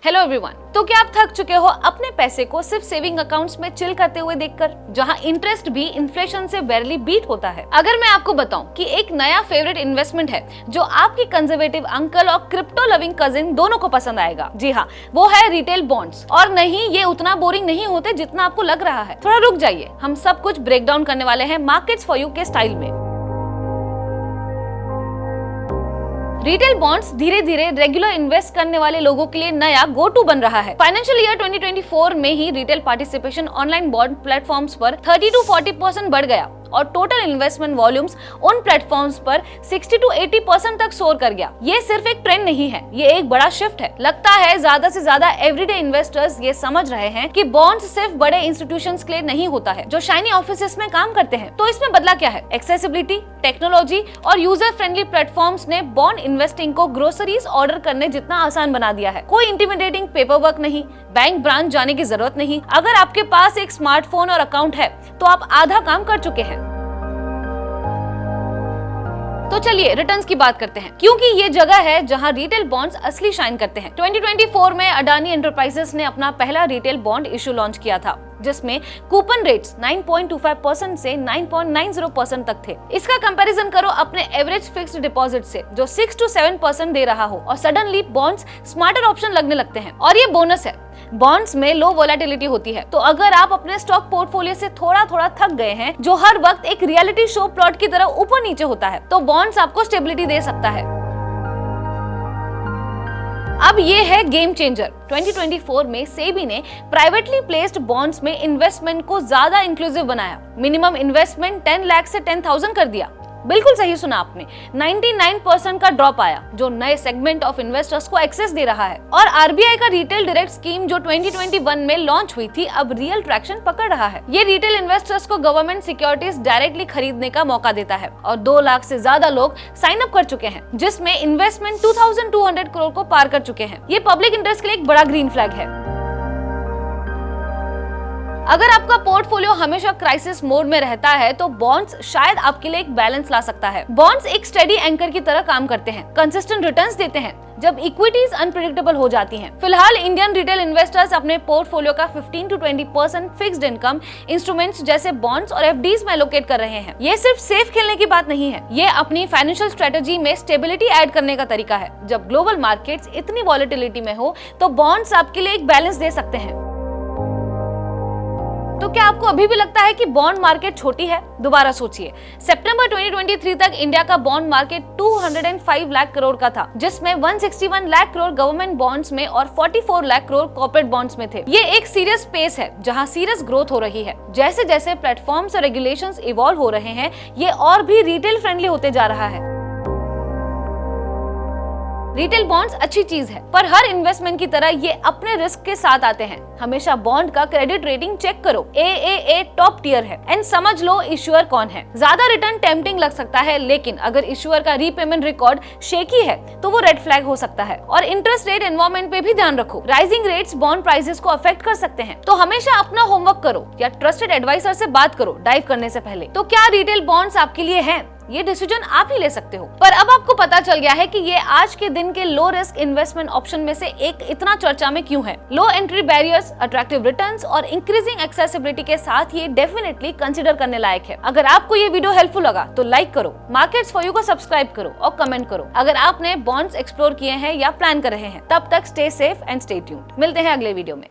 Hello everyone. तो क्या आप थक चुके हो अपने पैसे को सिर्फ सेविंग अकाउंट्स में चिल करते हुए देखकर, जहां इंटरेस्ट भी इन्फ्लेशन से बैरली बीट होता है। अगर मैं आपको बताऊं कि एक नया फेवरेट इन्वेस्टमेंट है जो आपकी कंजर्वेटिव अंकल और क्रिप्टो लविंग कजिन दोनों को पसंद आएगा, जी हाँ, वो है रिटेल बॉन्ड्स। और नहीं, ये उतना बोरिंग नहीं होते जितना आपको लग रहा है। थोड़ा रुक जाइए, हम सब कुछ ब्रेक डाउन करने वाले हैं मार्केट्स फॉर यू के स्टाइल में। रिटेल बॉन्ड्स धीरे धीरे रेगुलर इन्वेस्ट करने वाले लोगों के लिए नया गो टू बन रहा है। फाइनेंशियल ईयर 2024 में ही retail participation online bond platforms पर 30 to 40% बढ़ गया और टोटल इन्वेस्टमेंट वॉल्यूम्स उन प्लेटफॉर्म्स पर 60 to 80% तक सोर कर गया। ये सिर्फ एक ट्रेंड नहीं है, ये एक बड़ा शिफ्ट है। लगता है ज्यादा से ज्यादा एवरीडे इन्वेस्टर्स ये समझ रहे हैं कि बॉन्ड्स सिर्फ बड़े इंस्टीट्यूशंस के लिए नहीं होता है जो शाइनी ऑफिसेस में काम करते हैं। तो इसमें बदला क्या है? एक्सेसिबिलिटी, टेक्नोलॉजी और यूजर फ्रेंडली प्लेटफॉर्म्स ने बॉन्ड इन्वेस्टिंग को ग्रोसरीज ऑर्डर करने जितना आसान बना दिया है। कोई इंटिमिडेटिंग पेपर वर्क नहीं, बैंक ब्रांच जाने की जरूरत नहीं। अगर आपके पास एक स्मार्टफोन और अकाउंट है तो आप आधा काम कर चुके हैं। तो चलिए रिटर्न्स की बात करते हैं, क्योंकि ये जगह है जहां रिटेल बॉन्ड्स असली शाइन करते हैं। 2024 में अडानी एंटरप्राइजेस ने अपना पहला रिटेल बॉन्ड इशू लॉन्च किया था, जिसमें कूपन रेट्स 9.25% से 9.90% तक थे। इसका कंपैरिजन करो अपने एवरेज फिक्स्ड डिपॉजिट से जो 6 to 7% दे रहा हो और सडनली बॉन्ड्स स्मार्टर ऑप्शन लगने लगते हैं। और ये बोनस है, बॉन्ड्स में लो वोलेटिलिटी होती है। तो अगर आप अपने स्टॉक पोर्टफोलियो से थोड़ा थोड़ा थक गए हैं, जो हर वक्त एक रियलिटी शो प्लॉट की तरह ऊपर नीचे होता है, तो बॉन्ड्स आपको स्टेबिलिटी दे सकता है। अब ये है गेम चेंजर। 2024 में सेबी ने प्राइवेटली प्लेस्ड बॉन्ड्स में इन्वेस्टमेंट को ज्यादा इंक्लूसिव बनाया। मिनिमम इन्वेस्टमेंट 10 लाख से 10,000 कर दिया। बिल्कुल सही सुना आपने, 99% का ड्रॉप आया, जो नए सेगमेंट ऑफ इन्वेस्टर्स को एक्सेस दे रहा है। और आरबीआई का रिटेल डायरेक्ट स्कीम जो 2021 में लॉन्च हुई थी, अब रियल ट्रैक्शन पकड़ रहा है। ये रिटेल इन्वेस्टर्स को गवर्नमेंट सिक्योरिटीज डायरेक्टली खरीदने का मौका देता है और 2 लाख से ज्यादा लोग साइन अप कर चुके हैं, जिसमें इन्वेस्टमेंट 2200 करोड़ को पार कर चुके हैं। ये पब्लिक इंटरेस्ट के लिए एक बड़ा ग्रीन फ्लैग है। अगर आपका पोर्टफोलियो हमेशा क्राइसिस मोड में रहता है तो बॉन्ड्स शायद आपके लिए एक बैलेंस ला सकता है। बॉन्ड्स एक स्टेडी एंकर की तरह काम करते हैं, कंसिस्टेंट रिटर्न्स देते हैं जब इक्विटीज अनप्रेडिक्टेबल हो जाती हैं। फिलहाल इंडियन रिटेल इन्वेस्टर्स अपने पोर्टफोलियो का 15 to 20% फिक्स्ड इनकम इंस्ट्रूमेंट्स जैसे बॉन्ड्स और एफडीज में एलोकेट कर रहे हैं। ये सिर्फ सेफ खेलने की बात नहीं है, ये अपनी फाइनेंशियल स्ट्रेटेजी में स्टेबिलिटी ऐड करने का तरीका है। जब ग्लोबल मार्केट्स इतनी वॉलेटिलिटी में हो तो बॉन्ड्स आपके लिए एक बैलेंस दे सकते हैं। तो क्या आपको अभी भी लगता है कि बॉन्ड मार्केट छोटी है? दोबारा सोचिए, सितंबर 2023 तक इंडिया का बॉन्ड मार्केट 205 लाख करोड़ का था, जिसमें 161 लाख करोड़ गवर्नमेंट बॉन्ड्स में और 44 लाख करोड़ कॉर्पोरेट बॉन्ड्स में थे। ये एक सीरियस स्पेस है जहां सीरियस ग्रोथ हो रही है। जैसे जैसे प्लेटफॉर्म्स और रेगुलेशंस इवॉल्व हो रहे हैं, ये और भी रिटेल फ्रेंडली होते जा रहा है। रिटेल बॉन्ड्स अच्छी चीज है, पर हर इन्वेस्टमेंट की तरह ये अपने रिस्क के साथ आते हैं। हमेशा बॉन्ड का क्रेडिट रेटिंग चेक करो, AAA टॉप टियर है, एंड समझ लो इश्यूअर कौन है। ज्यादा रिटर्न टेम्पटिंग लग सकता है, लेकिन अगर इश्यूअर का रीपेमेंट रिकॉर्ड शेकी है तो वो रेड फ्लैग हो सकता है। और इंटरेस्ट रेट एनवायरनमेंट पे भी ध्यान रखो, राइजिंग रेट्स बॉन्ड प्राइसेस को अफेक्ट कर सकते हैं। तो हमेशा अपना होमवर्क करो या ट्रस्टेड एडवाइजर से बात करो डाइव करने से पहले। तो क्या रिटेल बॉन्ड्स आपके लिए हैं? ये डिसीजन आप ही ले सकते हो। पर अब आपको पता चल गया है कि ये आज के दिन के लो रिस्क इन्वेस्टमेंट ऑप्शन में से एक इतना चर्चा में क्यों है। लो एंट्री बैरियर्स, अट्रैक्टिव रिटर्न्स और इंक्रीजिंग एक्सेसिबिलिटी के साथ ये डेफिनेटली कंसीडर करने लायक है। अगर आपको ये वीडियो हेल्पफुल लगा तो लाइक करो, मार्केट्स फॉर यू को सब्सक्राइब करो और कमेंट करो। अगर आपने बॉन्ड्स एक्सप्लोर किए हैं या प्लान कर रहे हैं, तब तक stay safe and stay tuned. मिलते हैं अगले वीडियो में।